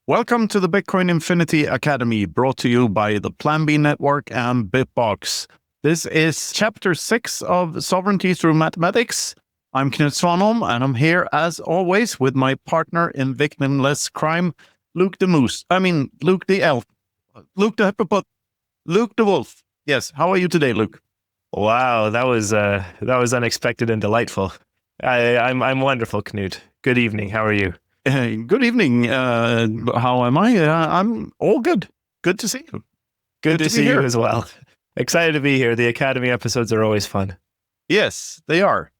Welcome to the Bitcoin Infinity Academy, brought to you by the Plan B Network and Bitbox. This is Chapter 6 of Sovereignty Through Mathematics. I'm Knut Svanholm, and I'm here, as always, with my partner in victimless crime, Luke the Moose. Luke the Elf. Luke the Hippopot. Luke the Wolf. Yes, how are you today, Luke? Wow, that was unexpected and delightful. I'm wonderful, Knut. Good evening. How are you? Good evening. How am I? I'm all good. Good to see you. Good to see you as well. Excited to be here. The Academy episodes are always fun. Yes, they are.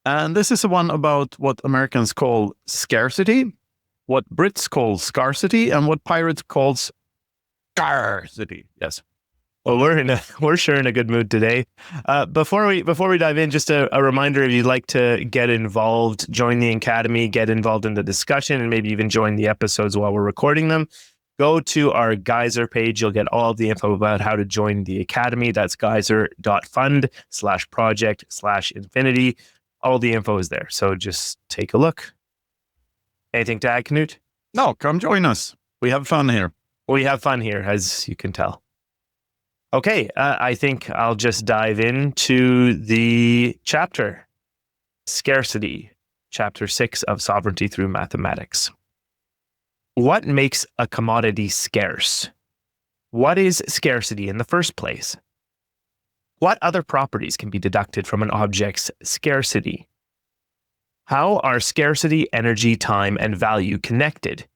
And this is the one about what Americans call scarcity, what Brits call scarcity, and what pirates calls scarcity. Yes. Well, we're sure in a good mood today. Before we dive in, just a reminder: if you'd like to get involved, join the Academy, get involved in the discussion, and maybe even join the episodes while we're recording them, go to our Geyser page. You'll get all of the info about how to join the Academy. That's geyser.fund/project/infinity. All the info is there. So just take a look. Anything to add, Knut? No, come join us. We have fun here. We have fun here, as you can tell. Okay, I think I'll just dive into the chapter. Scarcity, Chapter 6 of Sovereignty Through Mathematics. What makes a commodity scarce? What is scarcity in the first place? What other properties can be deducted from an object's scarcity? How are scarcity, energy, time, and value connected?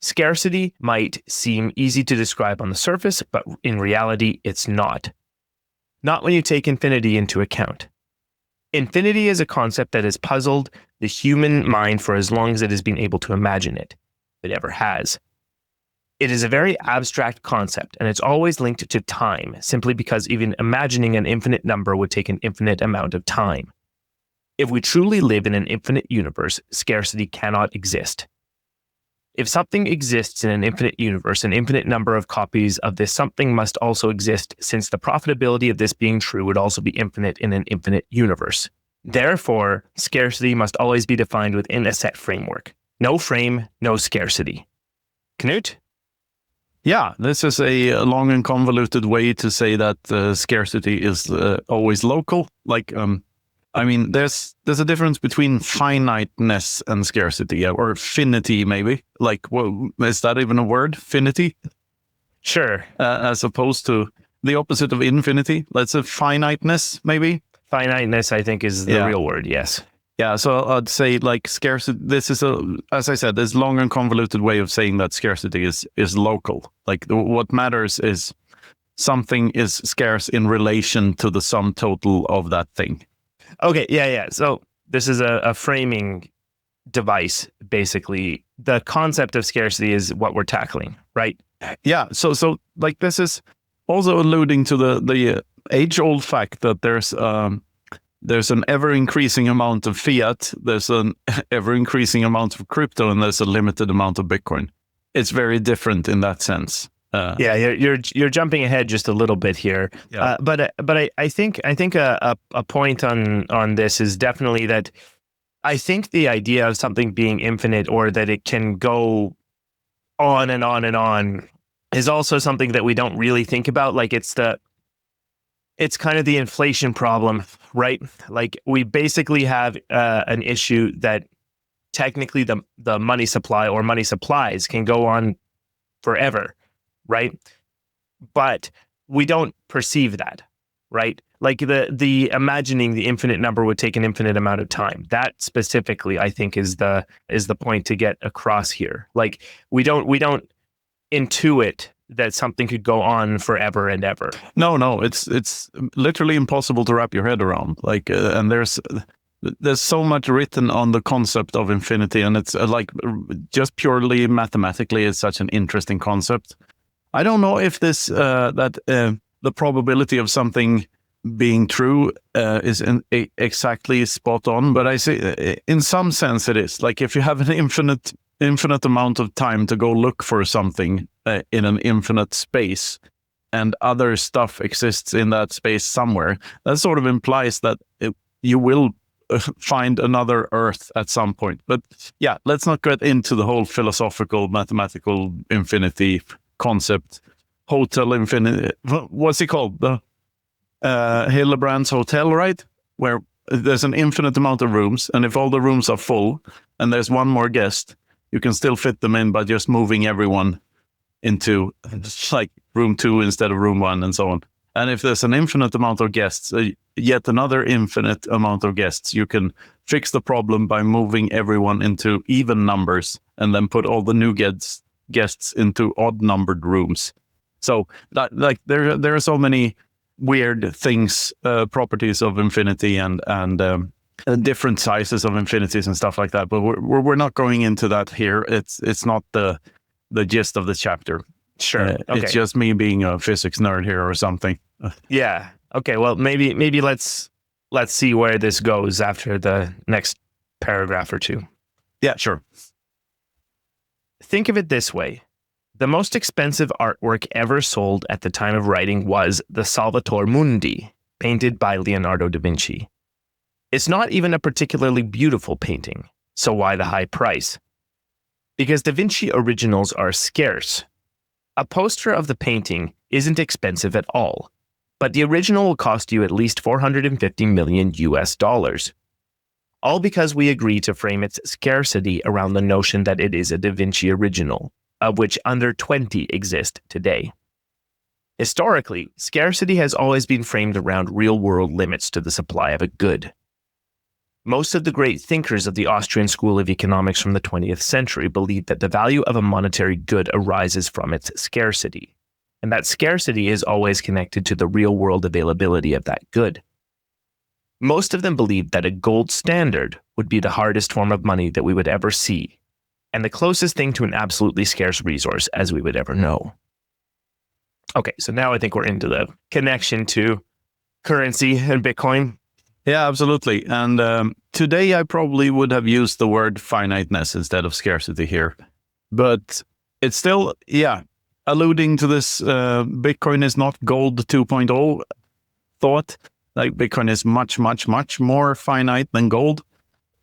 Scarcity might seem easy to describe on the surface, but in reality, it's not. Not when you take infinity into account. Infinity is a concept that has puzzled the human mind for as long as it has been able to imagine it, if it ever has. It is a very abstract concept, and it's always linked to time, simply because even imagining an infinite number would take an infinite amount of time. If we truly live in an infinite universe, scarcity cannot exist. If something exists in an infinite universe, an infinite number of copies of this something must also exist, since the profitability of this being true would also be infinite in an infinite universe. Therefore, scarcity must always be defined within a set framework. No frame, no scarcity. Knut? Yeah, this is a long and convoluted way to say that scarcity is always local. There's a difference between finiteness and scarcity, or finity, maybe. Is that even a word? Finity? Sure. As opposed to the opposite of infinity. Let's say finiteness, maybe. Finiteness, I think, is the real word, yes. Yeah, so I'd say scarcity, this is as I said, this long and convoluted way of saying that scarcity is local. What matters is something is scarce in relation to the sum total of that thing. Okay, yeah. So this is a framing device, basically. The concept of scarcity is what we're tackling, right? Yeah, so this is also alluding to the age-old fact that there's an ever-increasing amount of fiat, there's an ever-increasing amount of crypto, and there's a limited amount of Bitcoin. It's very different in that sense. You're jumping ahead just a little bit here, but I think a point on this is definitely that I think the idea of something being infinite, or that it can go on and on and on, is also something that we don't really think about. It's kind of the inflation problem, right? We basically have an issue that technically the money supply or money supplies can go on forever. Right? But we don't perceive that, right? The imagining the infinite number would take an infinite amount of time. That specifically, I think, is the point to get across here. We don't intuit that something could go on forever and ever. No, it's literally impossible to wrap your head around. And there's so much written on the concept of infinity, and it's just purely mathematically, it's such an interesting concept. I don't know if the probability of something being true is exactly spot on, but I say in some sense it is. If you have an infinite amount of time to go look for something in an infinite space, and other stuff exists in that space somewhere, that sort of implies that you will find another Earth at some point. But yeah, let's not get into the whole philosophical, mathematical infinity concept. Hotel infinity, what's it called? The Hillebrand's Hotel, right? Where there's an infinite amount of rooms, and if all the rooms are full and there's one more guest, you can still fit them in by just moving everyone into like room 2 instead of room 1 and so on. And if there's an infinite amount of guests, yet another infinite amount of guests, you can fix the problem by moving everyone into even numbers and then put all the new guests into odd numbered rooms. So like there are so many weird things, properties of infinity and different sizes of infinities and stuff like that. But we're not going into that here. It's not the gist of the chapter. Sure. Okay. It's just me being a physics nerd here or something. Yeah. Okay. Well, maybe let's see where this goes after the next paragraph or two. Yeah, sure. Think of it this way. The most expensive artwork ever sold at the time of writing was the Salvator Mundi, painted by Leonardo da Vinci. It's not even a particularly beautiful painting, so why the high price? Because Da Vinci originals are scarce. A poster of the painting isn't expensive at all, but the original will cost you at least 450 million US dollars. All because we agree to frame its scarcity around the notion that it is a Da Vinci original, of which under 20 exist today. Historically, scarcity has always been framed around real-world limits to the supply of a good. Most of the great thinkers of the Austrian School of Economics from the 20th century believed that the value of a monetary good arises from its scarcity, and that scarcity is always connected to the real-world availability of that good. Most of them believed that a gold standard would be the hardest form of money that we would ever see, and the closest thing to an absolutely scarce resource as we would ever know. Okay, so now I think we're into the connection to currency and Bitcoin. Yeah, absolutely. And today I probably would have used the word finiteness instead of scarcity here. But it's still, alluding to this Bitcoin is not gold 2.0 thought. Like Bitcoin is much, much, much more finite than gold.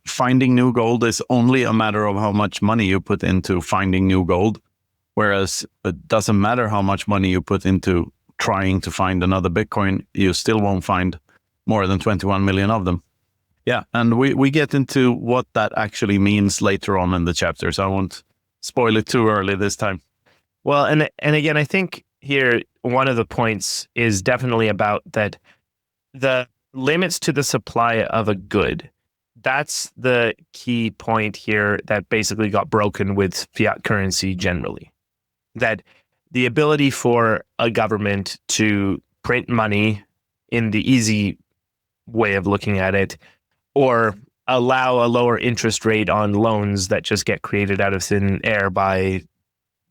Finding new gold is only a matter of how much money you put into finding new gold. Whereas it doesn't matter how much money you put into trying to find another Bitcoin, you still won't find more than 21 million of them. Yeah, and we get into what that actually means later on in the chapter, so I won't spoil it too early this time. Well, and again, I think here one of the points is definitely about that the limits to the supply of a good. That's the key point here that basically got broken with fiat currency generally. That the ability for a government to print money in the easy way of looking at it, or allow a lower interest rate on loans that just get created out of thin air by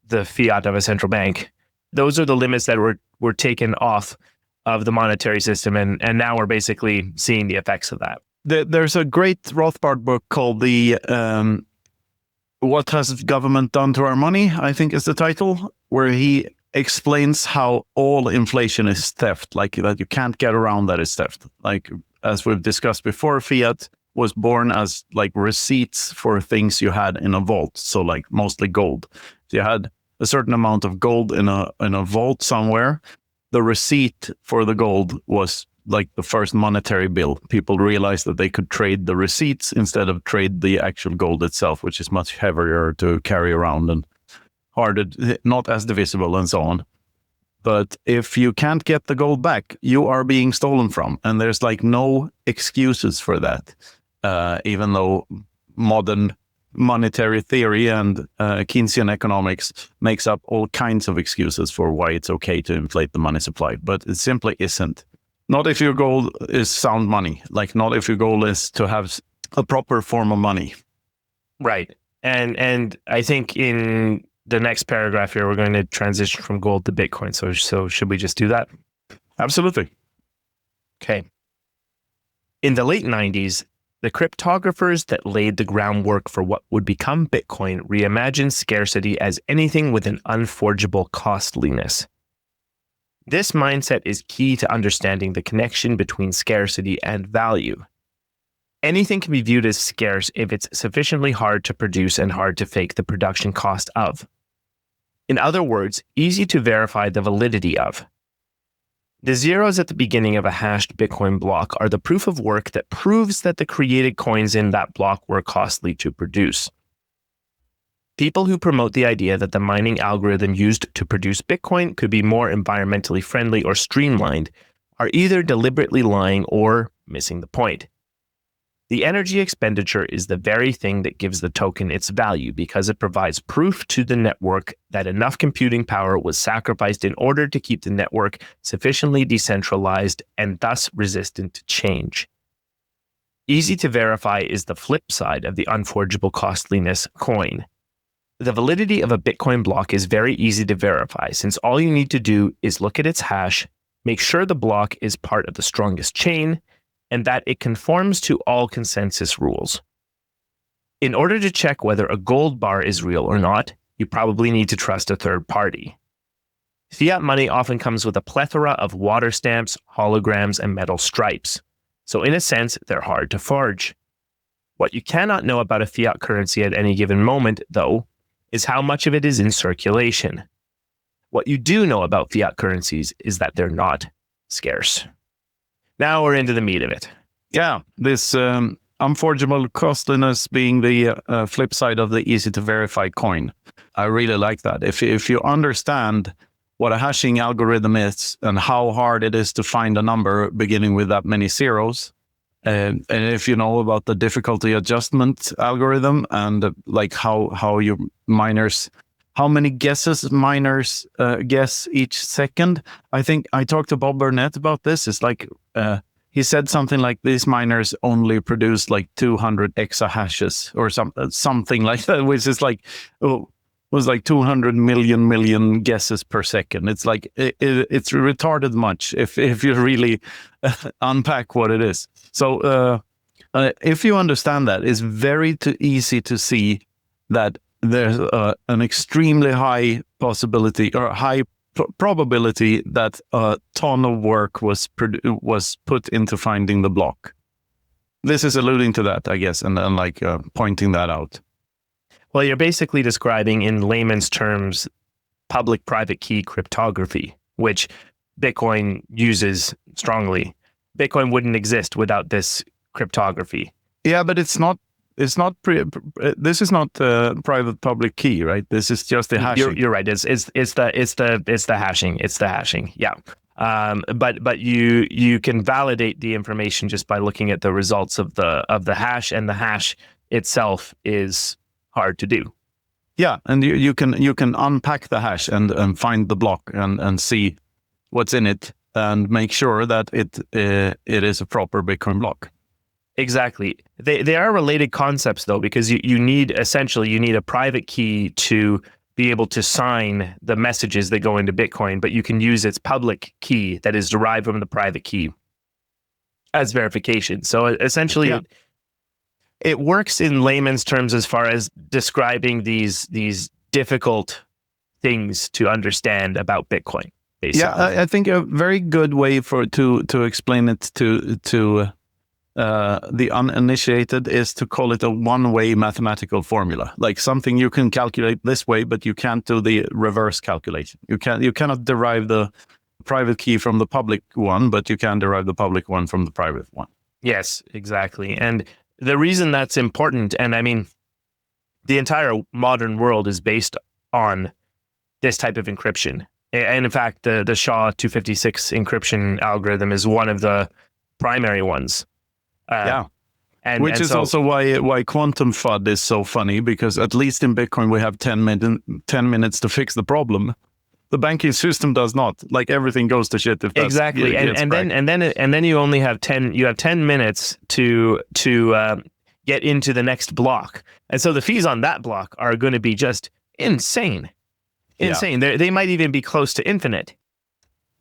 the fiat of a central bank. Those are the limits that were taken off of the monetary system, and now we're basically seeing the effects of that. There's a great Rothbard book called What Has Government Done to Our Money, I think is the title, where he explains how all inflation is theft, like that you can't get around that it's theft. Like, as we've discussed before, fiat was born as like receipts for things you had in a vault. So like mostly gold. If you had a certain amount of gold in a vault somewhere, the receipt for the gold was like the first monetary bill. People realized that they could trade the receipts instead of trade the actual gold itself, which is much heavier to carry around and harder, not as divisible and so on. But if you can't get the gold back, you are being stolen from. And there's like no excuses for that, even though modern monetary theory and Keynesian economics makes up all kinds of excuses for why it's okay to inflate the money supply. But it simply isn't. Not if your goal is sound money, like not if your goal is to have a proper form of money. Right. And I think in the next paragraph here, we're going to transition from gold to Bitcoin. So should we just do that? Absolutely. Okay. In the late 90s, the cryptographers that laid the groundwork for what would become Bitcoin reimagined scarcity as anything with an unforgeable costliness. This mindset is key to understanding the connection between scarcity and value. Anything can be viewed as scarce if it's sufficiently hard to produce and hard to fake the production cost of. In other words, easy to verify the validity of. The zeros at the beginning of a hashed Bitcoin block are the proof of work that proves that the created coins in that block were costly to produce. People who promote the idea that the mining algorithm used to produce Bitcoin could be more environmentally friendly or streamlined are either deliberately lying or missing the point. The energy expenditure is the very thing that gives the token its value because it provides proof to the network that enough computing power was sacrificed in order to keep the network sufficiently decentralized and thus resistant to change. Easy to verify is the flip side of the unforgeable costliness coin. The validity of a Bitcoin block is very easy to verify since all you need to do is look at its hash, make sure the block is part of the strongest chain, and that it conforms to all consensus rules. In order to check whether a gold bar is real or not, you probably need to trust a third party. Fiat money often comes with a plethora of water stamps, holograms, and metal stripes. So in a sense, they're hard to forge. What you cannot know about a fiat currency at any given moment, though, is how much of it is in circulation. What you do know about fiat currencies is that they're not scarce. Now we're into the meat of it. Yeah, this unforgeable costliness being the flip side of the easy to verify coin. I really like that. If you understand what a hashing algorithm is and how hard it is to find a number beginning with that many zeros, and if you know about the difficulty adjustment algorithm and like how your miners, how many guesses miners guess each second. I think I talked to Bob Burnett about this. It's like he said something like these miners only produce like 200 exahashes or something like that, which is like was like 200 million guesses per second. It's like it's retarded much if you really unpack what it is. So if you understand that, it's very easy to see that there's an extremely high possibility or high probability that a ton of work was put into finding the block. This is alluding to that, I guess, and then like pointing that out. Well, you're basically describing in layman's terms public-private key cryptography, which Bitcoin uses strongly. Bitcoin wouldn't exist without this cryptography. Yeah, but it's not. This is not private public key, right? This is just the hashing. You're right. It's the hashing. It's the hashing. Yeah. But you can validate the information just by looking at the results of the hash, and the hash itself is hard to do. Yeah, and you can unpack the hash and find the block and see what's in it and make sure that it is a proper Bitcoin block. Exactly. They are related concepts though, because you need a private key to be able to sign the messages that go into Bitcoin, but you can use its public key that is derived from the private key as verification. So essentially, yeah. It works in layman's terms as far as describing these difficult things to understand about Bitcoin. Basically. Yeah, I think a very good way to explain it to the uninitiated is to call it a one-way mathematical formula, like something you can calculate this way, but you can't do the reverse calculation. You cannot derive the private key from the public one, but you can derive the public one from the private one. Yes, exactly. And the reason that's important, and I mean, the entire modern world is based on this type of encryption. And in fact, the SHA-256 encryption algorithm is one of the primary ones. Which is also why quantum FUD is so funny, because at least in Bitcoin we have 10 minutes to fix the problem. The banking system does not. Like everything goes to shit if that's exactly. And then you only have 10 minutes to get into the next block. And so the fees on that block are going to be just insane. Insane. Yeah. They might even be close to infinite.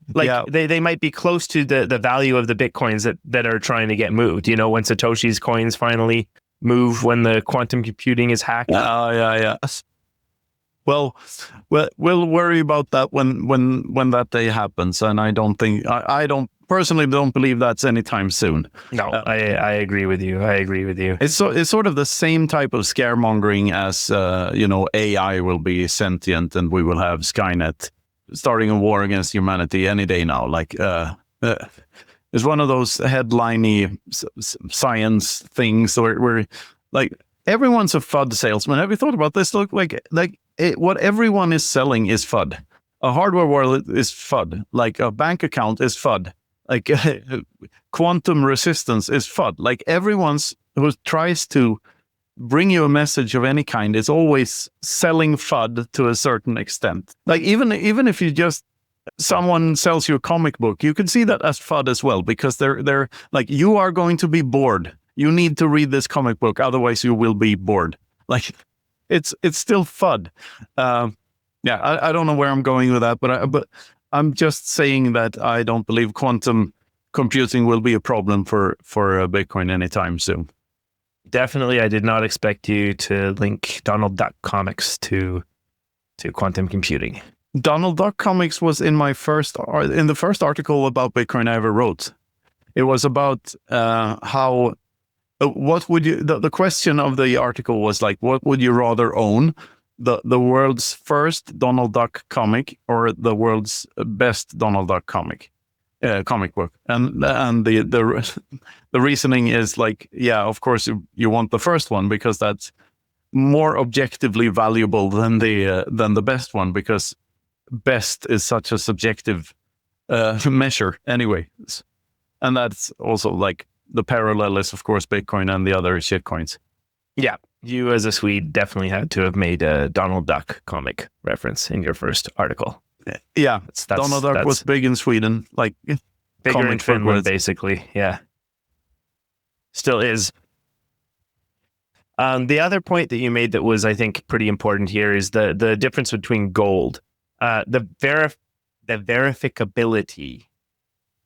They might be close to the value of the Bitcoins that are trying to get moved. You know, when Satoshi's coins finally move when the quantum computing is hacked. Yeah. Well, we'll worry about that when that day happens. And I don't personally don't believe that's anytime soon. No, I agree with you. It's sort of the same type of scaremongering as AI will be sentient and we will have Skynet starting a war against humanity any day now. Like it's one of those headliney science things where like everyone's a FUD salesman. Have you thought about this? Look, what everyone is selling is FUD. A hardware wallet is FUD. Like a bank account is FUD. Like quantum resistance is FUD. Like everyone who tries to bring you a message of any kind is always selling FUD to a certain extent. Like even if you just someone sells you a comic book, you can see that as FUD as well, because they're like, you are going to be bored. You need to read this comic book, otherwise you will be bored. Like it's still FUD. I don't know where I'm going with that, but I'm just saying that I don't believe quantum computing will be a problem for Bitcoin anytime soon. Definitely, I did not expect you to link Donald Duck comics to quantum computing. Donald Duck comics was in the first article about Bitcoin I ever wrote. It was about what would you, the question of the article was like, what would you rather own? The world's first Donald Duck comic or the world's best Donald Duck comic book, and the reasoning is like, yeah, of course you want the first one because that's more objectively valuable than the best one, because best is such a subjective measure anyway, and that's also like the parallel is of course Bitcoin and the other shitcoins. Yeah. You, as a Swede, definitely had to have made a Donald Duck comic reference in your first article. Yeah, Donald Duck was big in Sweden, like bigger in Finland, basically. Yeah, still is. The other point that you made that was, I think, pretty important here is the difference between gold, the verificability.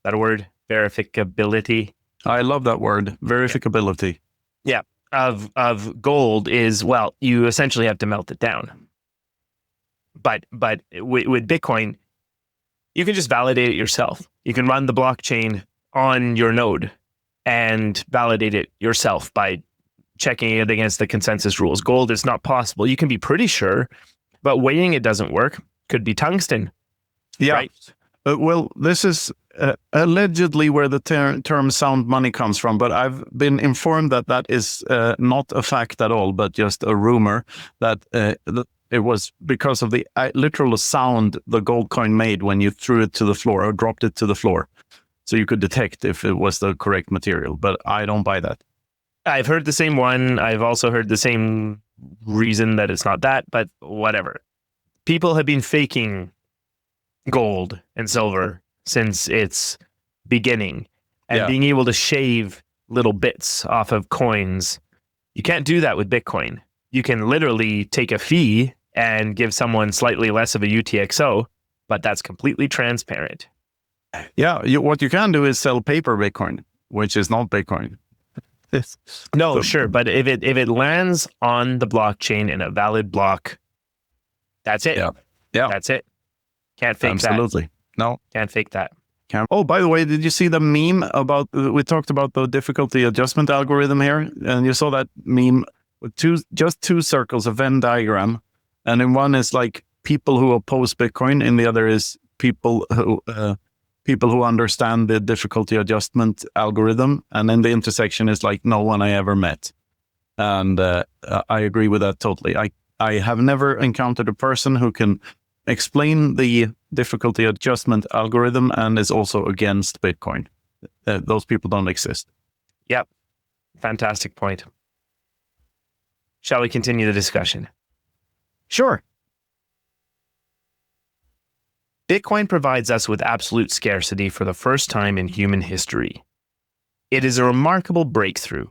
That word, verificability. I love that word, verificability. Yeah. Of gold is, well, you essentially have to melt it down. But with Bitcoin, you can just validate it yourself. You can run the blockchain on your node and validate it yourself by checking it against the consensus rules. Gold is not possible. You can be pretty sure, but weighing it doesn't work. Could be tungsten. Yeah. Right? Well, this is allegedly where the term sound money comes from, but I've been informed that is not a fact at all, but just a rumor that it was because of the literal sound the gold coin made when you threw it to the floor or dropped it to the floor. So you could detect if it was the correct material, but I don't buy that. I've heard the same one. I've also heard the same reason that it's not that, but whatever. People have been faking gold and silver since its beginning, and being able to shave little bits off of coins. You can't do that with Bitcoin. You can literally take a fee and give someone slightly less of a UTXO, but that's completely transparent. Yeah, what you can do is sell paper Bitcoin, which is not Bitcoin. Sure, but if it lands on the blockchain in a valid block, that's it. Yeah, that's it. Can't fake that. Absolutely. No. Can't fake that. Oh, by the way, did you see the meme about, we talked about the difficulty adjustment algorithm here, and you saw that meme with just two circles, a Venn diagram, and in one is like people who oppose Bitcoin, and the other is people who understand the difficulty adjustment algorithm, and then the intersection is like no one I ever met. And I agree with that totally. I have never encountered a person who can explain the difficulty adjustment algorithm and is also against Bitcoin. Those people don't exist. Yep. Fantastic point. Shall we continue the discussion? Sure. Bitcoin provides us with absolute scarcity for the first time in human history. It is a remarkable breakthrough.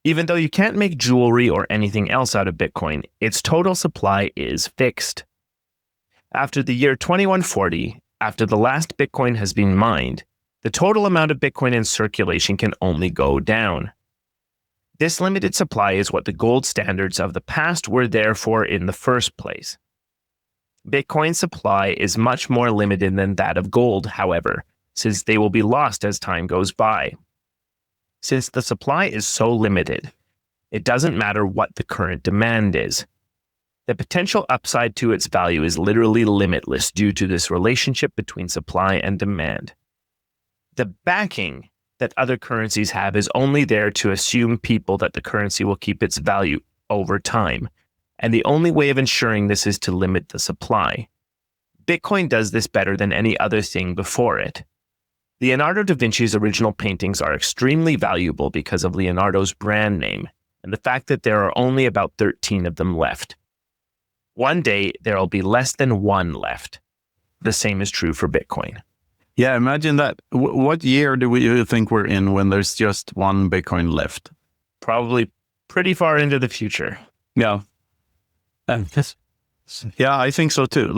Even though you can't make jewelry or anything else out of Bitcoin, its total supply is fixed. After the year 2140, after the last Bitcoin has been mined, the total amount of Bitcoin in circulation can only go down. This limited supply is what the gold standards of the past were there for in the first place. Bitcoin's supply is much more limited than that of gold, however, since they will be lost as time goes by. Since the supply is so limited, it doesn't matter what the current demand is. The potential upside to its value is literally limitless due to this relationship between supply and demand. The backing that other currencies have is only there to assume people that the currency will keep its value over time. And the only way of ensuring this is to limit the supply. Bitcoin does this better than any other thing before it. Leonardo da Vinci's original paintings are extremely valuable because of Leonardo's brand name and the fact that there are only about 13 of them left. One day, there will be less than one left. The same is true for Bitcoin. Yeah, imagine that. What year do you think we're in when there's just one Bitcoin left? Probably pretty far into the future. Yeah. Yeah, I think so too.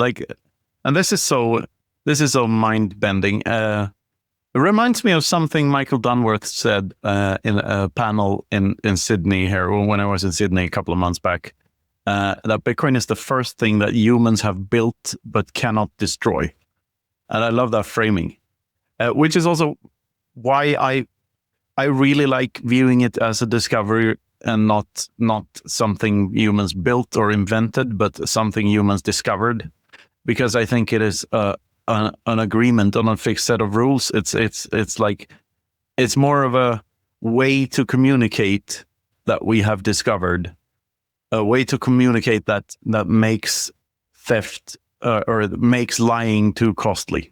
And this is so mind-bending. It reminds me of something Michael Dunworth said in a panel in Sydney here, when I was in Sydney a couple of months back, that Bitcoin is the first thing that humans have built but cannot destroy. And I love that framing, which is also why I really like viewing it as a discovery and not something humans built or invented, but something humans discovered, because I think it is an agreement on a fixed set of rules. It's like, it's more of a way to communicate that we have discovered, a way to communicate that makes theft or makes lying too costly.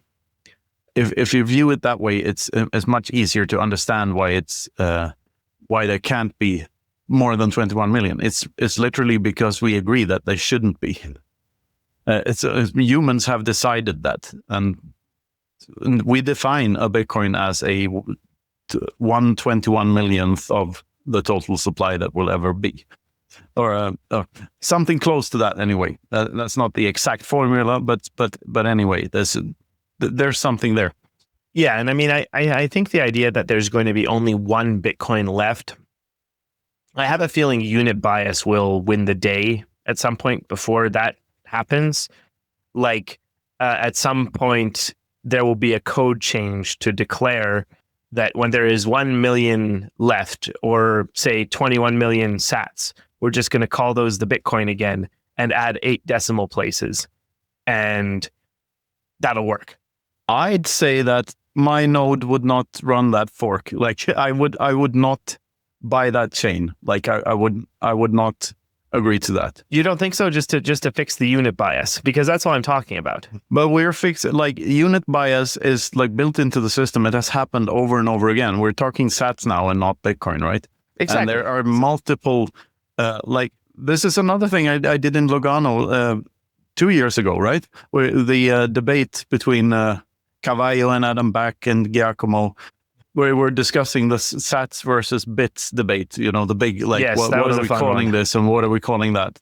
If you view it that way, it's much easier to understand why there can't be more than 21 million. It's literally because we agree that they shouldn't be. Humans have decided that, and we define a Bitcoin as a 1/21 millionth of the total supply that will ever be, or something close to that. Anyway, that's not the exact formula, but anyway, there's something there. Yeah, and I mean, I think the idea that there's going to be only one Bitcoin left, I have a feeling unit bias will win the day at some point before that happens. At some point, there will be a code change to declare that when there is 1 million left, or say 21 million sats, we're just going to call those the Bitcoin again and add 8 decimal places, and that'll work. I'd say that my node would not run that fork. I would not buy that chain. I would not agree to that. You don't think so? Just to fix the unit bias, because that's what I'm talking about. But we're fixing, unit bias is built into the system. It has happened over and over again. We're talking sats now and not Bitcoin, right? Exactly. And there are multiple. This is another thing I did in Lugano 2 years ago, right? Where the debate between Cavallo and Adam Back and Giacomo, where we're discussing the sats versus bits debate, the big, yes, what are we calling this and what are we calling that?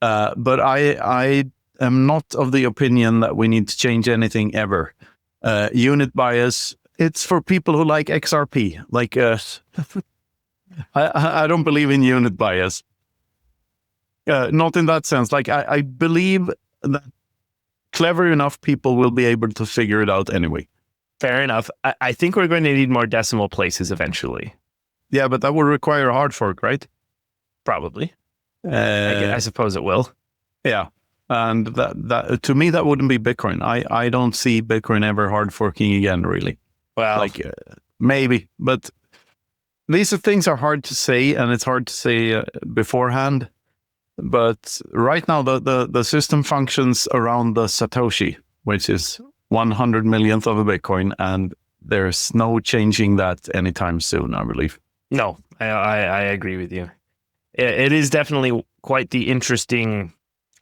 But I am not of the opinion that we need to change anything ever. Unit bias, it's for people who like XRP. I don't believe in unit bias. Not in that sense. I believe that clever enough people will be able to figure it out anyway. Fair enough. I think we're going to need more decimal places eventually. Yeah, but that will require a hard fork, right? Probably. I suppose it will. Yeah. And that to me, that wouldn't be Bitcoin. I don't see Bitcoin ever hard forking again, really. Well, maybe, but these things are hard to say, and it's hard to say beforehand. But right now, the system functions around the Satoshi, which is 100 millionth of a Bitcoin, and there's no changing that anytime soon, I believe. No, I agree with you. It is definitely quite the interesting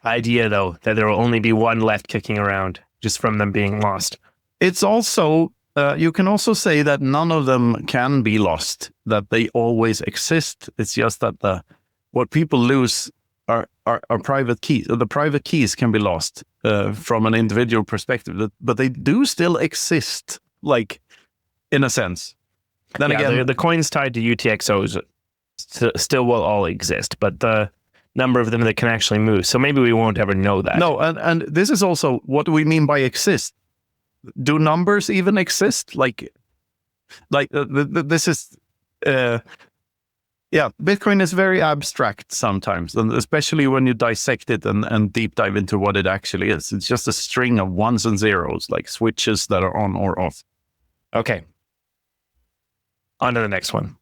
idea, though, that there will only be one left kicking around just from them being lost. It's also, you can also say that none of them can be lost, that they always exist. It's just that what people lose are private keys. The private keys can be lost from an individual perspective, but they do still exist, in a sense. Then again, the coins tied to UTXOs still will all exist, but the number of them that can actually move. So maybe we won't ever know that. No, and this is also what do we mean by exist? do numbers even exist? This is, Bitcoin is very abstract sometimes, and especially when you dissect it and deep dive into what it actually is. It's just a string of ones and zeros, like switches that are on or off. Okay. On to the next one.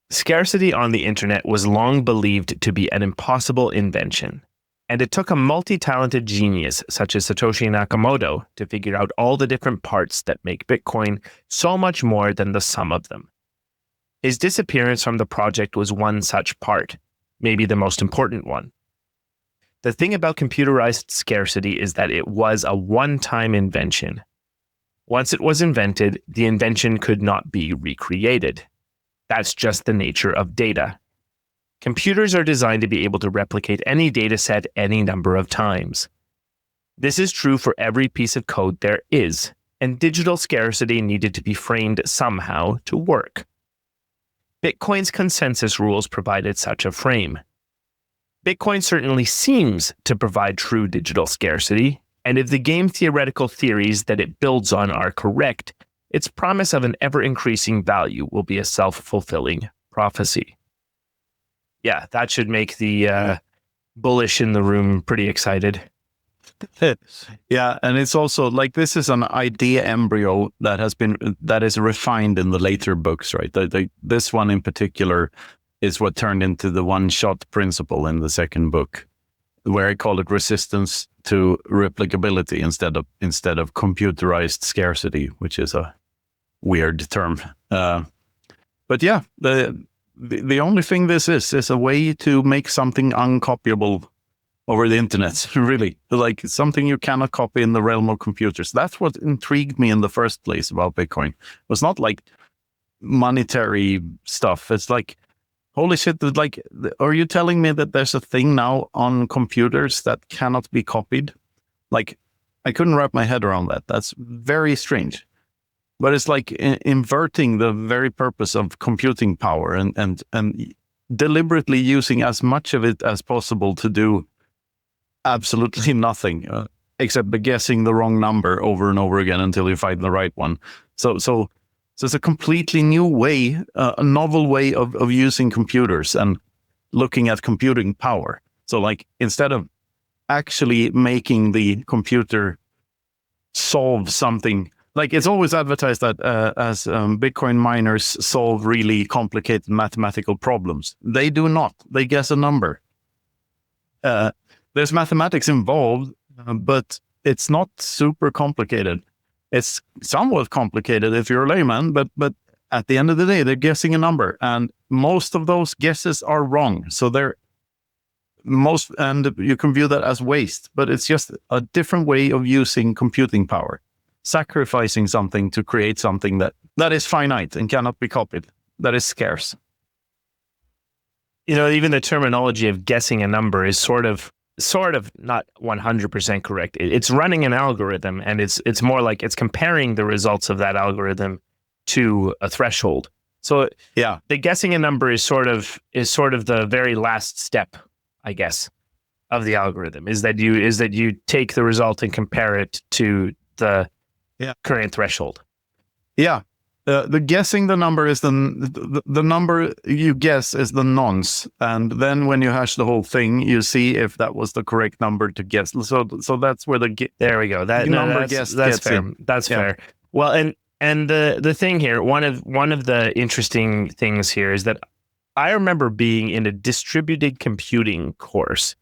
Scarcity on the internet was long believed to be an impossible invention, and it took a multi-talented genius such as Satoshi Nakamoto to figure out all the different parts that make Bitcoin so much more than the sum of them. His disappearance from the project was one such part, maybe the most important one. The thing about computerized scarcity is that it was a one-time invention. Once it was invented, the invention could not be recreated. That's just the nature of data. Computers are designed to be able to replicate any data set any number of times. This is true for every piece of code there is, and digital scarcity needed to be framed somehow to work. Bitcoin's consensus rules provided such a frame. Bitcoin certainly seems to provide true digital scarcity, and if the game theoretical theories that it builds on are correct, its promise of an ever-increasing value will be a self-fulfilling prophecy. Yeah, that should make the bullish in the room pretty excited. Yeah, and it's also like this is an idea embryo that is refined in the later books, right? This one in particular is what turned into the one-shot principle in the second book, where I call it resistance to replicability instead of computerized scarcity, which is a weird term. But yeah, the only thing this is a way to make something uncopyable over the internet, really. Like something you cannot copy in the realm of computers. That's what intrigued me in the first place about Bitcoin. It was not like monetary stuff. It's like, holy shit, like, are you telling me that there's a thing now on computers that cannot be copied? Like, I couldn't wrap my head around that. That's very strange. But it's like inverting the very purpose of computing power and deliberately using as much of it as possible to do absolutely nothing except guessing the wrong number over and over again until you find the right one. So it's a completely new way, a novel way of using computers and looking at computing power. So like instead of actually making the computer solve something, like it's always advertised that as Bitcoin miners solve really complicated mathematical problems. They do not. They guess a number. There's mathematics involved, but it's not super complicated. It's somewhat complicated if you're a layman, but at the end of the day, they're guessing a number, and most of those guesses are wrong. So and you can view that as waste, but it's just a different way of using computing power, sacrificing something to create something that is finite and cannot be copied, that is scarce. You know, even the terminology of guessing a number is sort of not 100% correct. It's running an algorithm, and it's more like it's comparing the results of that algorithm to a threshold. So yeah, the guessing a number is sort of the very last step, I guess, of the algorithm. Is that you take the result and compare it to the current threshold. Yeah. The guessing the number is the number you guess is the nonce, and then when you hash the whole thing, you see if that was the correct number to guess. So that's where there we go. That's fair. In. That's fair. Well, and the thing here, one of the interesting things here is that I remember being in a distributed computing course.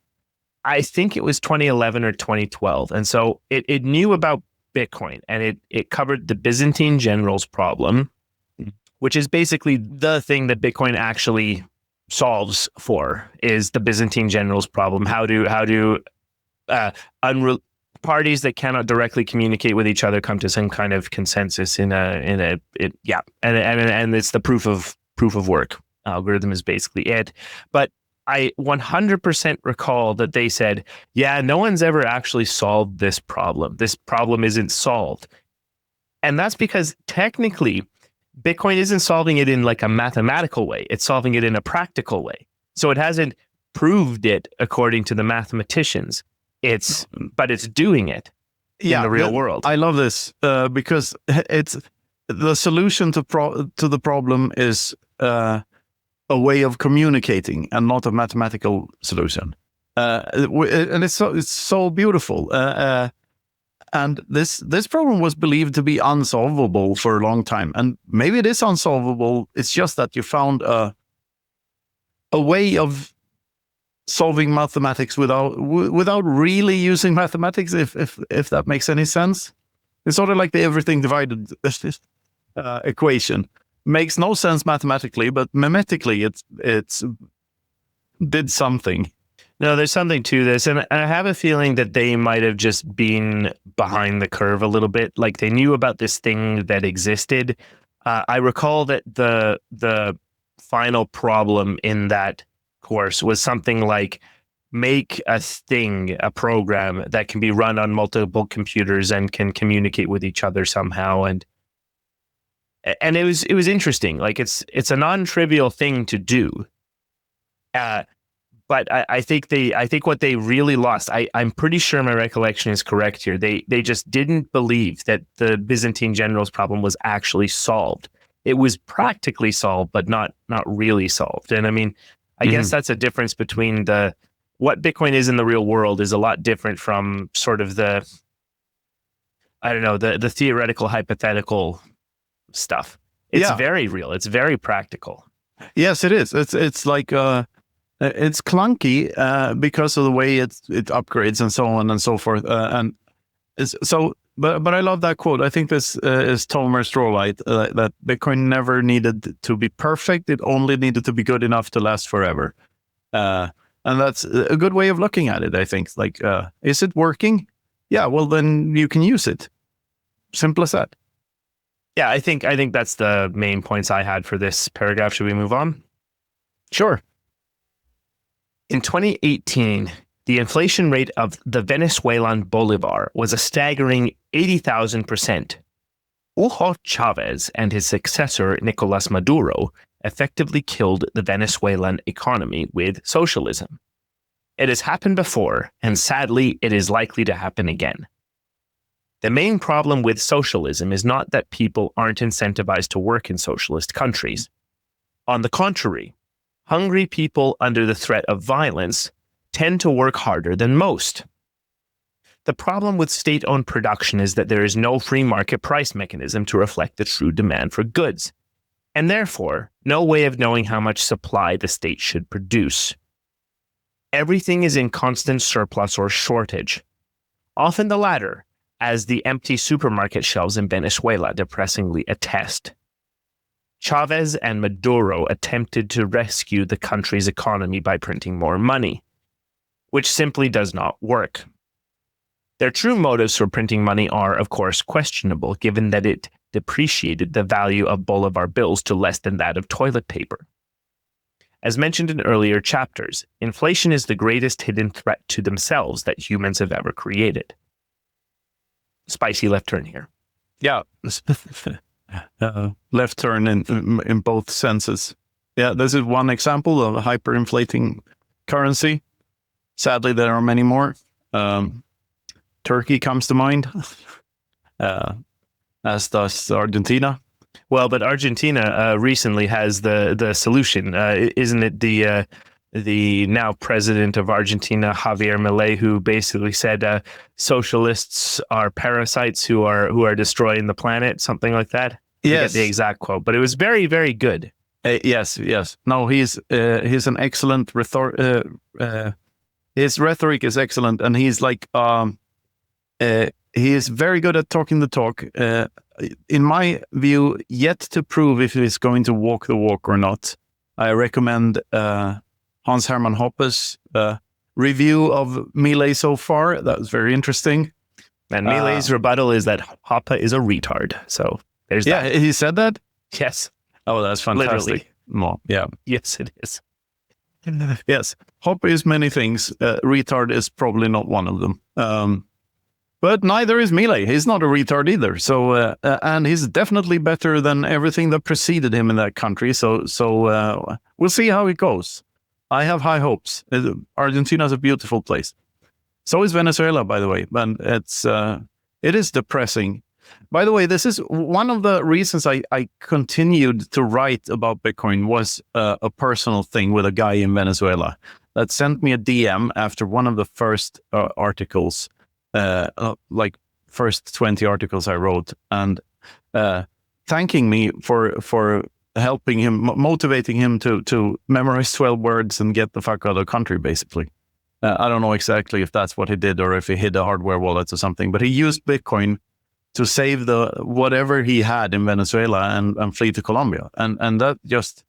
I think it was 2011 or 2012, and so it knew about Bitcoin, and it covered the Byzantine generals problem, which is basically the thing that Bitcoin actually solves for, is the Byzantine generals problem. How do parties that cannot directly communicate with each other come to some kind of consensus and it's the proof of work algorithm is basically it. But I 100% recall that they said, yeah, no one's ever actually solved this problem. This problem isn't solved. And that's because technically Bitcoin isn't solving it in like a mathematical way. It's solving it in a practical way. So it hasn't proved it according to the mathematicians. But it's doing it. in the real world. I love this because it's the solution to the problem is a way of communicating and not a mathematical solution. And it's so beautiful. And this problem was believed to be unsolvable for a long time, and maybe it is unsolvable. It's just that you found a way of solving mathematics without really using mathematics, if that makes any sense. It's sort of like the everything divided equation. Makes no sense mathematically, but memetically it's did something. No, there's something to this, and I have a feeling that they might have just been behind the curve a little bit. Like they knew about this thing that existed. I recall that the final problem in that course was something like make a program that can be run on multiple computers and can communicate with each other somehow, and it was interesting. Like it's a non-trivial thing to do, but I think what they really lost, I'm pretty sure my recollection is correct here. They just didn't believe that the Byzantine generals problem was actually solved. It was practically solved, but not really solved. And I mean, I guess that's a difference between what Bitcoin is in the real world is a lot different from sort of the theoretical, hypothetical stuff. It's very real. It's very practical. Yes, it is. It's like it's clunky because of the way it upgrades and so on and so forth. But I love that quote. I think this is Tomer Strolight, that Bitcoin never needed to be perfect. It only needed to be good enough to last forever. And that's a good way of looking at it, I think. Like, is it working? Yeah, well, then you can use it. Simple as that. Yeah, I think that's the main points I had for this paragraph. Should we move on? Sure. In 2018, the inflation rate of the Venezuelan bolivar was a staggering 80,000%. Hugo Chavez and his successor, Nicolas Maduro, effectively killed the Venezuelan economy with socialism. It has happened before, and sadly, it is likely to happen again. The main problem with socialism is not that people aren't incentivized to work in socialist countries. On the contrary, hungry people under the threat of violence tend to work harder than most. The problem with state-owned production is that there is no free market price mechanism to reflect the true demand for goods, and therefore, no way of knowing how much supply the state should produce. Everything is in constant surplus or shortage, often the latter, as the empty supermarket shelves in Venezuela depressingly attest. Chavez and Maduro attempted to rescue the country's economy by printing more money, which simply does not work. Their true motives for printing money are, of course, questionable, given that it depreciated the value of bolivar bills to less than that of toilet paper. As mentioned in earlier chapters, inflation is the greatest hidden threat to themselves that humans have ever created. Spicy left turn here. Yeah. Left turn in both senses. Yeah, this is one example of a hyperinflating currency. Sadly, there are many more. Turkey comes to mind, as does Argentina. Well, but Argentina recently has the solution. Isn't it the now president of Argentina, Javier Milei, who basically said socialists are parasites who are destroying the planet, something like that? Yes, I forget the exact quote, but it was very, very good. Yes. No, he's an excellent his rhetoric is excellent, and he's like he is very good at talking the talk. In my view, yet to prove if he's going to walk the walk or not. I recommend Hans Hermann Hoppe's review of Milei so far. That was very interesting. And Milei's rebuttal is that Hoppe is a retard. So there's that. Yeah, he said that? Yes. Oh, that's fantastic. Literally. Well, yeah. Yes, it is. Yes. Hoppe is many things. Retard is probably not one of them. But neither is Milei. He's not a retard either. So, and he's definitely better than everything that preceded him in that country. So we'll see how it goes. I have high hopes. Argentina is a beautiful place. So is Venezuela, by the way. And it's It is depressing. By the way, this is one of the reasons I continued to write about Bitcoin was a personal thing with a guy in Venezuela that sent me a DM after one of the first articles, like first 20 articles I wrote, and thanking me for helping him, motivating him to memorize 12 words and get the fuck out of the country, basically. I don't know exactly if that's what he did or if he hid a hardware wallet or something, but he used Bitcoin to save the whatever he had in Venezuela and flee to Colombia. And that just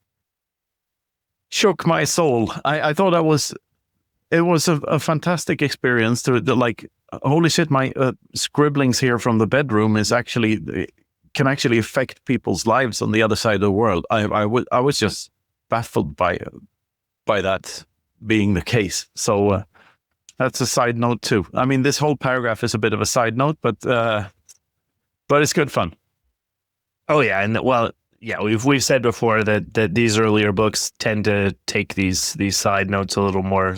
shook my soul. I thought it was a fantastic experience to like, holy shit, my scribblings here from the bedroom can actually affect people's lives on the other side of the world. I was just baffled by that being the case. So that's a side note too. I mean, this whole paragraph is a bit of a side note, but it's good fun. Oh yeah, and well, yeah, we've said before that these earlier books tend to take these side notes a little more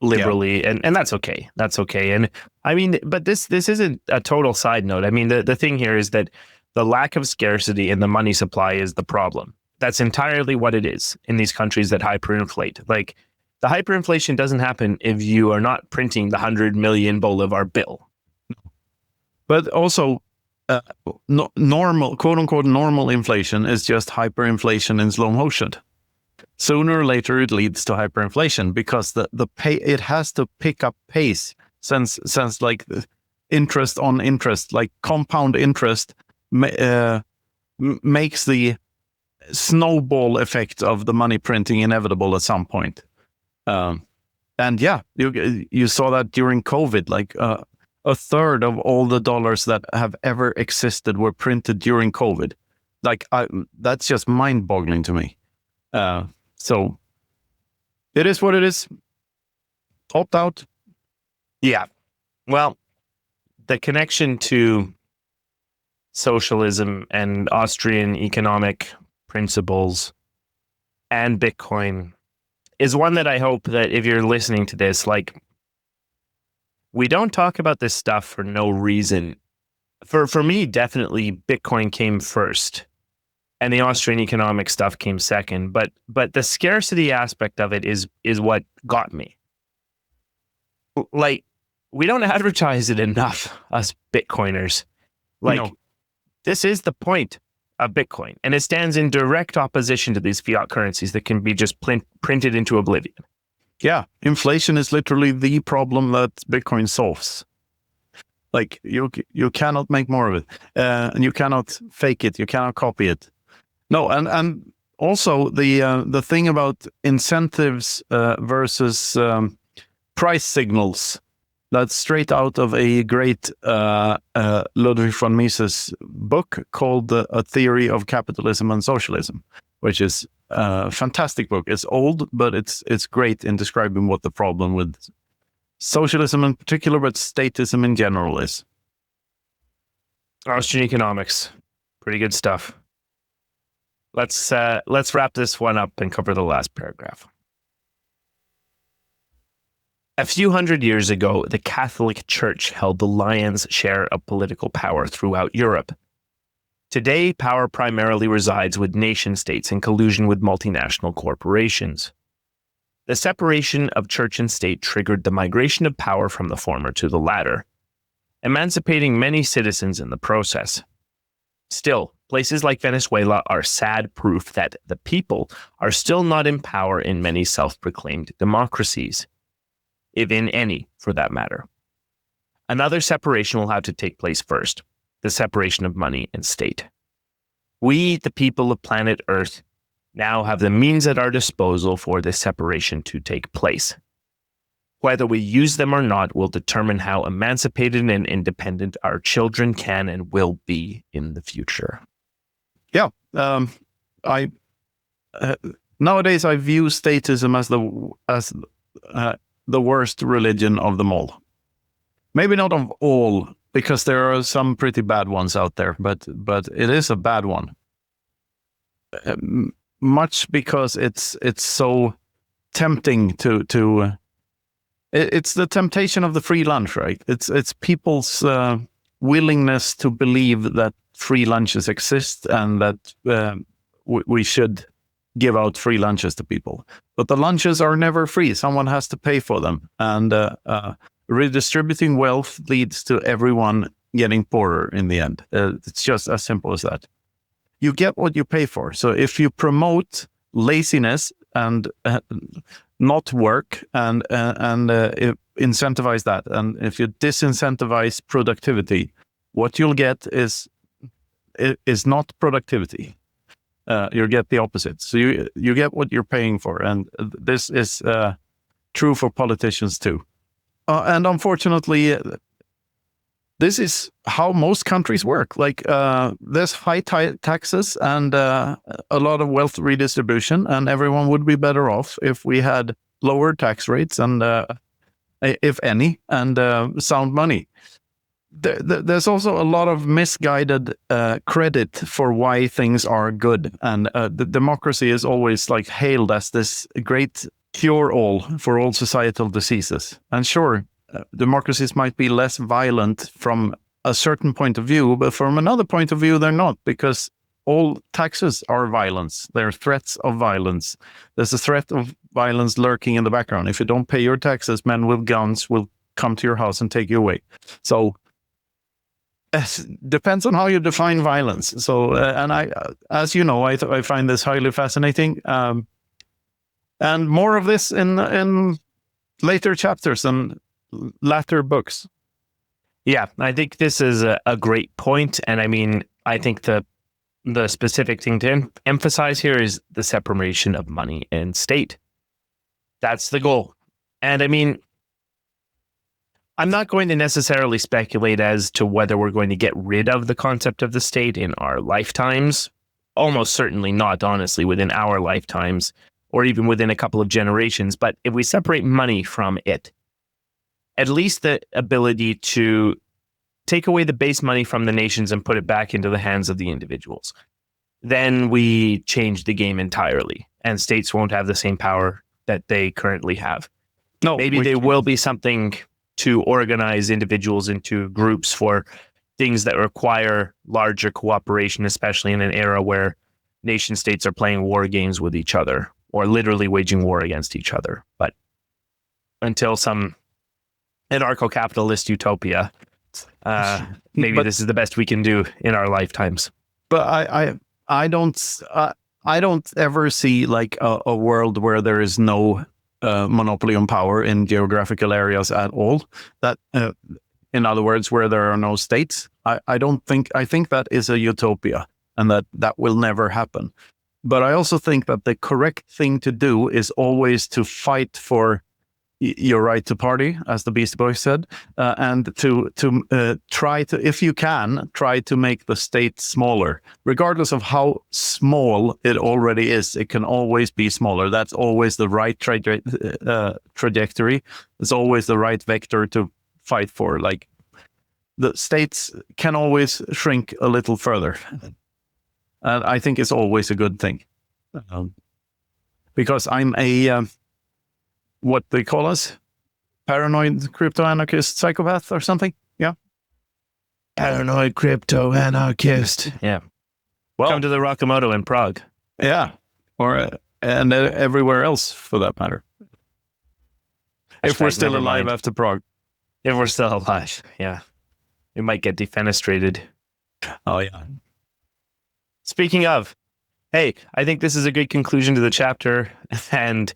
liberally, and that's okay. That's okay. And I mean, but this isn't a total side note. I mean, the thing here is that the lack of scarcity in the money supply is the problem. That's entirely what it is in these countries that hyperinflate. Like, the hyperinflation doesn't happen if you are not printing the 100 million bolivar bill. But also, normal, quote unquote, normal inflation is just hyperinflation in slow motion. Sooner or later, it leads to hyperinflation because it has to pick up pace since like interest on interest, like compound interest, makes the snowball effect of the money printing inevitable at some point. And yeah, you saw that during COVID, like a third of all the dollars that have ever existed were printed during COVID. Like that's just mind-boggling to me. So it is what it is. Opt out. Yeah. Well, the connection to socialism and Austrian economic principles and Bitcoin is one that I hope that if you're listening to this, like, we don't talk about this stuff for no reason. For me, definitely Bitcoin came first and the Austrian economic stuff came second. But the scarcity aspect of it is what got me. Like, we don't advertise it enough, us Bitcoiners. Like, no. This is the point of Bitcoin, and it stands in direct opposition to these fiat currencies that can be just printed into oblivion. Yeah, inflation is literally the problem that Bitcoin solves. Like, you cannot make more of it, and you cannot fake it, you cannot copy it. No, and also the thing about incentives versus price signals. That's straight out of a great Ludwig von Mises book called A Theory of Capitalism and Socialism, which is a fantastic book. It's old, but it's great in describing what the problem with socialism in particular, but statism in general is. Austrian economics, pretty good stuff. Let's wrap this one up and cover the last paragraph. A few hundred years ago, the Catholic Church held the lion's share of political power throughout Europe. Today, power primarily resides with nation-states in collusion with multinational corporations. The separation of church and state triggered the migration of power from the former to the latter, emancipating many citizens in the process. Still, places like Venezuela are sad proof that the people are still not in power in many self-proclaimed democracies, if in any, for that matter. Another separation will have to take place first, the separation of money and state. We, the people of planet Earth, now have the means at our disposal for this separation to take place. Whether we use them or not will determine how emancipated and independent our children can and will be in the future. Yeah, nowadays I view statism as the worst religion of them all. Maybe not of all, because there are some pretty bad ones out there, but it is a bad one. Much because it's so tempting to it's the temptation of the free lunch, right? It's people's willingness to believe that free lunches exist and that we should give out free lunches to people. But the lunches are never free. Someone has to pay for them. And redistributing wealth leads to everyone getting poorer in the end. It's just as simple as that. You get what you pay for. So if you promote laziness and not work and incentivize that, and if you disincentivize productivity, what you'll get is not productivity. You get the opposite. So you get what you're paying for, and this is true for politicians too. And unfortunately, this is how most countries work. Like there's high taxes and a lot of wealth redistribution, and everyone would be better off if we had lower tax rates and, if any, and sound money. There's also a lot of misguided credit for why things are good, and the democracy is always like hailed as this great cure-all for all societal diseases. And sure, democracies might be less violent from a certain point of view, but from another point of view, they're not, because all taxes are violence. They're threats of violence. There's a threat of violence lurking in the background. If you don't pay your taxes, men with guns will come to your house and take you away. So it depends on how you define violence. So, and as you know, I find this highly fascinating. And more of this in later chapters and latter books. Yeah, I think this is a great point. And I mean, I think the specific thing to emphasize here is the separation of money and state. That's the goal. And I mean, I'm not going to necessarily speculate as to whether we're going to get rid of the concept of the state in our lifetimes. Almost certainly not, honestly, within our lifetimes or even within a couple of generations. But if we separate money from it, at least the ability to take away the base money from the nations and put it back into the hands of the individuals, then we change the game entirely, and states won't have the same power that they currently have. No, maybe they will be something to organize individuals into groups for things that require larger cooperation, especially in an era where nation states are playing war games with each other or literally waging war against each other. But until some anarcho-capitalist utopia, maybe this is the best we can do in our lifetimes. But I don't ever see like a world where there is no monopoly on power in geographical areas at all. That, in other words, where there are no states. I think that is a utopia, and that will never happen. But I also think that the correct thing to do is always to fight for your right to party, as the Beastie Boys said, and to try to, if you can, try to make the state smaller. Regardless of how small it already is, it can always be smaller. That's always the right trajectory. It's always the right vector to fight for. Like, the states can always shrink a little further. And I think it's always a good thing. Because I'm a... what they call us, paranoid crypto-anarchist psychopath or something. Yeah. Paranoid crypto-anarchist. Yeah. Well, come to the Rakamoto in Prague. Yeah. Or, and everywhere else for that matter. If we're still alive after Prague. If we're still alive. Yeah. We might get defenestrated. Oh, yeah. Speaking of, hey, I think this is a good conclusion to the chapter. And,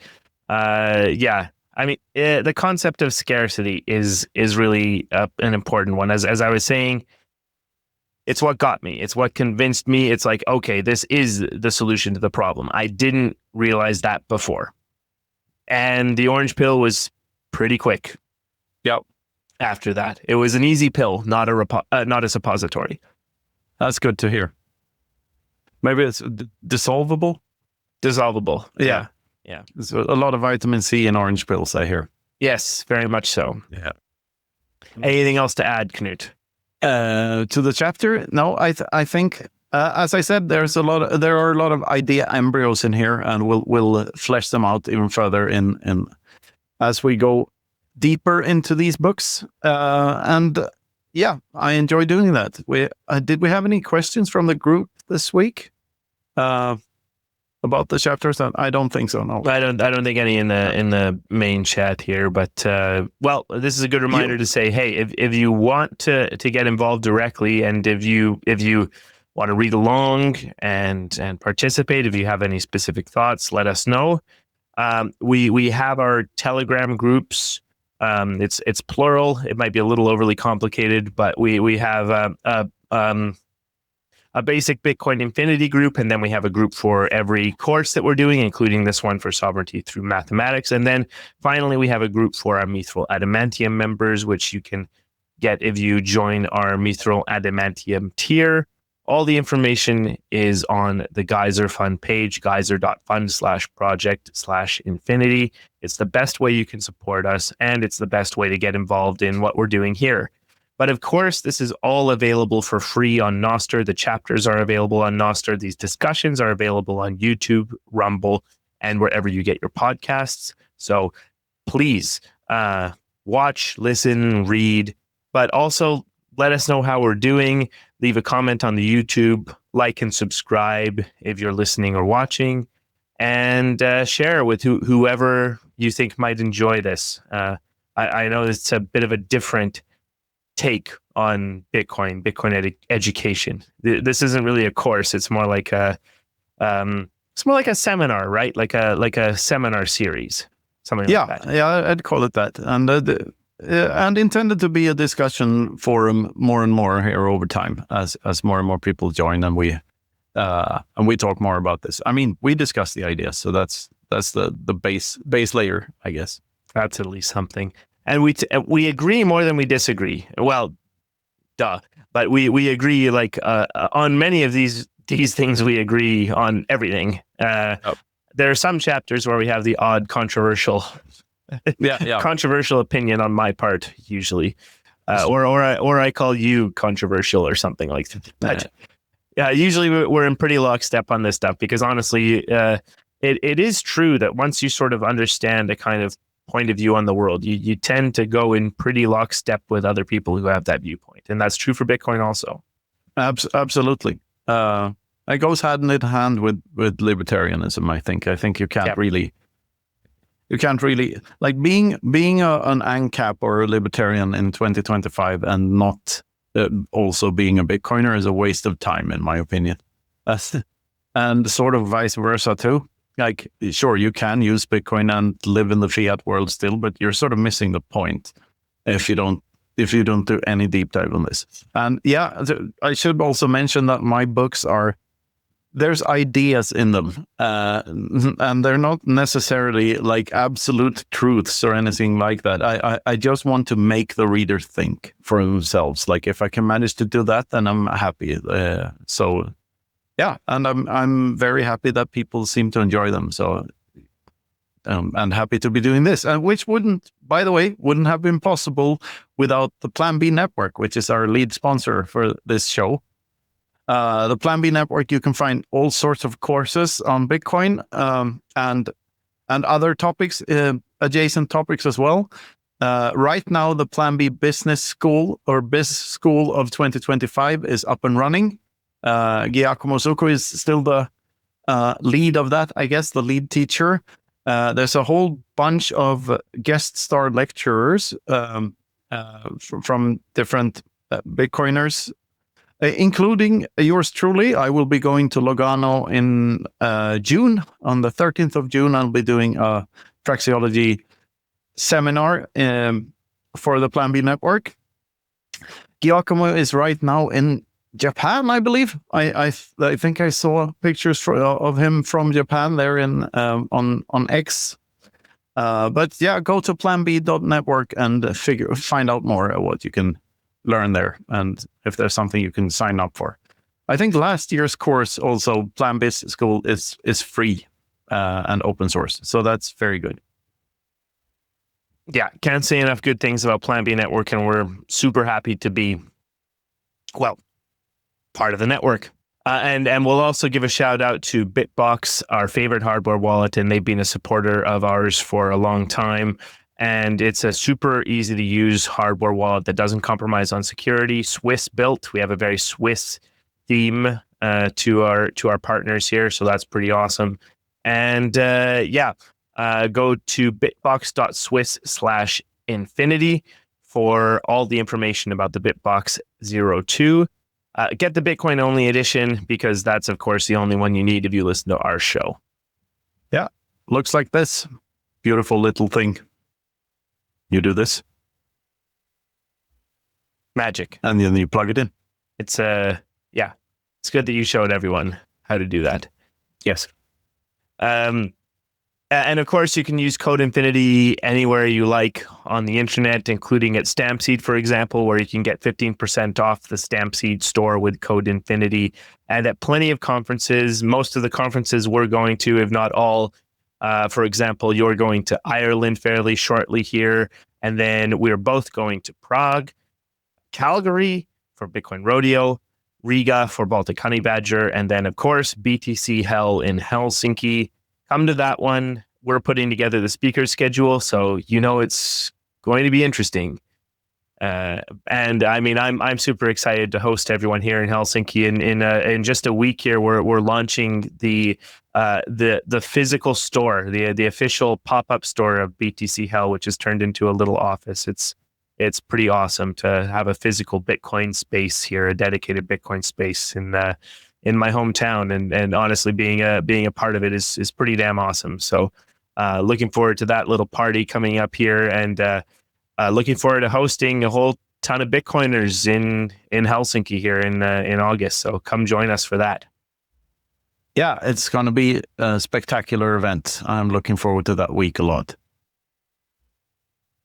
yeah, I mean, the concept of scarcity is really an important one. As I was saying, it's what got me. It's what convinced me. It's like, okay, this is the solution to the problem. I didn't realize that before. And the orange pill was pretty quick. Yep. After that, it was an easy pill, not a suppository. That's good to hear. Maybe it's dissolvable. Dissolvable. Yeah. Yeah. There's a lot of vitamin C in orange pills, I hear. Yes, very much so. Yeah. Anything else to add, Knut? To the chapter? No, I think, as I said, there are a lot of idea embryos in here, and we'll flesh them out even further in as we go deeper into these books. And yeah, I enjoy doing that. Did we have any questions from the group this week about the chapters? I don't think so. No, I don't think any in the main chat here. But well, this is a good reminder to say, hey, if you want to get involved directly, and if you want to read along and participate, if you have any specific thoughts, let us know. We have our Telegram groups. It's plural. It might be a little overly complicated, but we have a basic Bitcoin Infinity group, and then we have a group for every course that we're doing, including this one for Sovereignty Through Mathematics. And then finally, we have a group for our Mithril Adamantium members, which you can get if you join our Mithril Adamantium tier. All the information is on the Geyser Fund page, geyser.fund/project/infinity. It's the best way you can support us, and it's the best way to get involved in what we're doing here. But of course, this is all available for free on Nostr. The chapters are available on Nostr. These discussions are available on YouTube, Rumble, and wherever you get your podcasts. So please watch, listen, read, but also let us know how we're doing. Leave a comment on the YouTube, like and subscribe if you're listening or watching, and share with whoever you think might enjoy this. I know it's a bit of a different take on Bitcoin education. This isn't really a course. It's more like a seminar, right? Like a seminar series, something like that. Yeah, I'd call it that. And intended to be a discussion forum more and more here over time as more and more people join, and we talk more about this. I mean, we discuss the ideas, so that's the base layer, I guess. That's at least something. And we agree more than we disagree. Well, duh. But we agree on many of these things. We agree on everything. There are some chapters where we have the odd controversial opinion on my part, usually, or I call you controversial or something like that. But yeah, usually we're in pretty lockstep on this stuff, because honestly, it is true that once you sort of understand a kind of point of view on the world, you tend to go in pretty lockstep with other people who have that viewpoint, and that's true for Bitcoin also. Absolutely. It goes hand in hand with libertarianism. I think you can't really like being an ANCAP or a libertarian in 2025 and not also being a Bitcoiner is a waste of time, in my opinion. And sort of vice versa too. Like, sure, you can use Bitcoin and live in the fiat world still, but you're sort of missing the point if you don't do any deep dive on this. And yeah, I should also mention that my books there's ideas in them, and they're not necessarily like absolute truths or anything like that. I just want to make the reader think for themselves. Like, if I can manage to do that, then I'm happy. So yeah, and I'm very happy that people seem to enjoy them. So and happy to be doing this, which by the way, wouldn't have been possible without the Plan B Network, which is our lead sponsor for this show. The Plan B Network, you can find all sorts of courses on Bitcoin and other topics, adjacent topics as well. Right now, the Plan B Business School or Biz School of 2025 is up and running. Giacomo Zucco is still the lead of that, I guess, the lead teacher. There's a whole bunch of guest star lecturers from different Bitcoiners, including yours truly. I will be going to Lugano in June. On the 13th of June, I'll be doing a Praxeology seminar for the Plan B Network. Giacomo is right now in Japan, I believe. I think I saw pictures of him from Japan there on X. But yeah, go to planb.network and find out more of what you can learn there, and if there's something you can sign up for. I think last year's course also, Plan B School, is free and open source, so that's very good. Yeah, can't say enough good things about Plan B Network, and we're super happy to be, well, part of the network. And we'll also give a shout out to Bitbox, our favorite hardware wallet, and they've been a supporter of ours for a long time. And it's a super easy to use hardware wallet that doesn't compromise on security. Swiss built. We have a very Swiss theme to our partners here, so that's pretty awesome. And go to bitbox.swiss/infinity for all the information about the Bitbox 02. Get the Bitcoin only edition because that's, of course, the only one you need if you listen to our show. Yeah, looks like this. Beautiful little thing. You do this. Magic. And then you plug it in. It's it's good that you showed everyone how to do that. Yes. And of course, you can use code Infinity anywhere you like on the internet, including at Stampseed, for example, where you can get 15% off the Stampseed store with code Infinity. And at plenty of conferences, most of the conferences we're going to, if not all, for example, you're going to Ireland fairly shortly here. And then we're both going to Prague, Calgary for Bitcoin Rodeo, Riga for Baltic Honey Badger, and then, of course, BTC Hell in Helsinki. Come to that one. We're putting together the speaker schedule, so it's going to be interesting. And I mean, I'm super excited to host everyone here in Helsinki. In just a week here, we're launching the physical store, the official pop-up store of BTC Hell, which has turned into a little office. It's pretty awesome to have a physical Bitcoin space here, a dedicated Bitcoin space in my hometown, and honestly, being a part of it is pretty damn awesome. So, looking forward to that little party coming up here, and looking forward to hosting a whole ton of Bitcoiners in Helsinki here in August. So come join us for that. Yeah, it's going to be a spectacular event. I'm looking forward to that week a lot.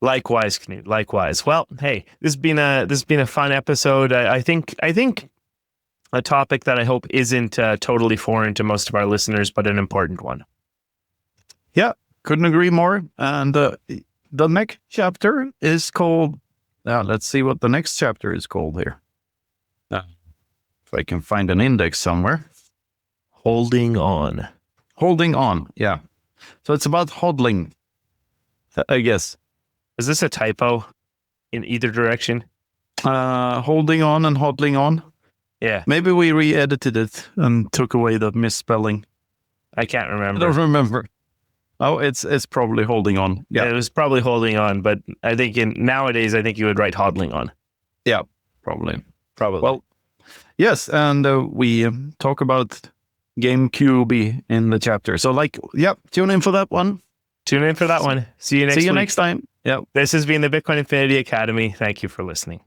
Likewise, Knut. Likewise. Well, hey, this has been a fun episode. I think a topic that I hope isn't totally foreign to most of our listeners, but an important one. Yeah, couldn't agree more. And the next chapter is called. Let's see what the next chapter is called here. If I can find an index somewhere. Holding on. Holding on. Yeah. So it's about hodling, I guess. Is this a typo in either direction? Holding on and hodling on. Yeah. Maybe we re-edited it and took away the misspelling. I can't remember. I don't remember. Oh, it's probably holding on. Yeah. It was probably holding on, but I think nowadays, I think you would write hodling on. Yeah, probably. Probably. Well, yes, and we talk about GameCube in the chapter. So tune in for that one. Tune in for that one. See you next week. Next time. Yeah. This has been the Bitcoin Infinity Academy. Thank you for listening.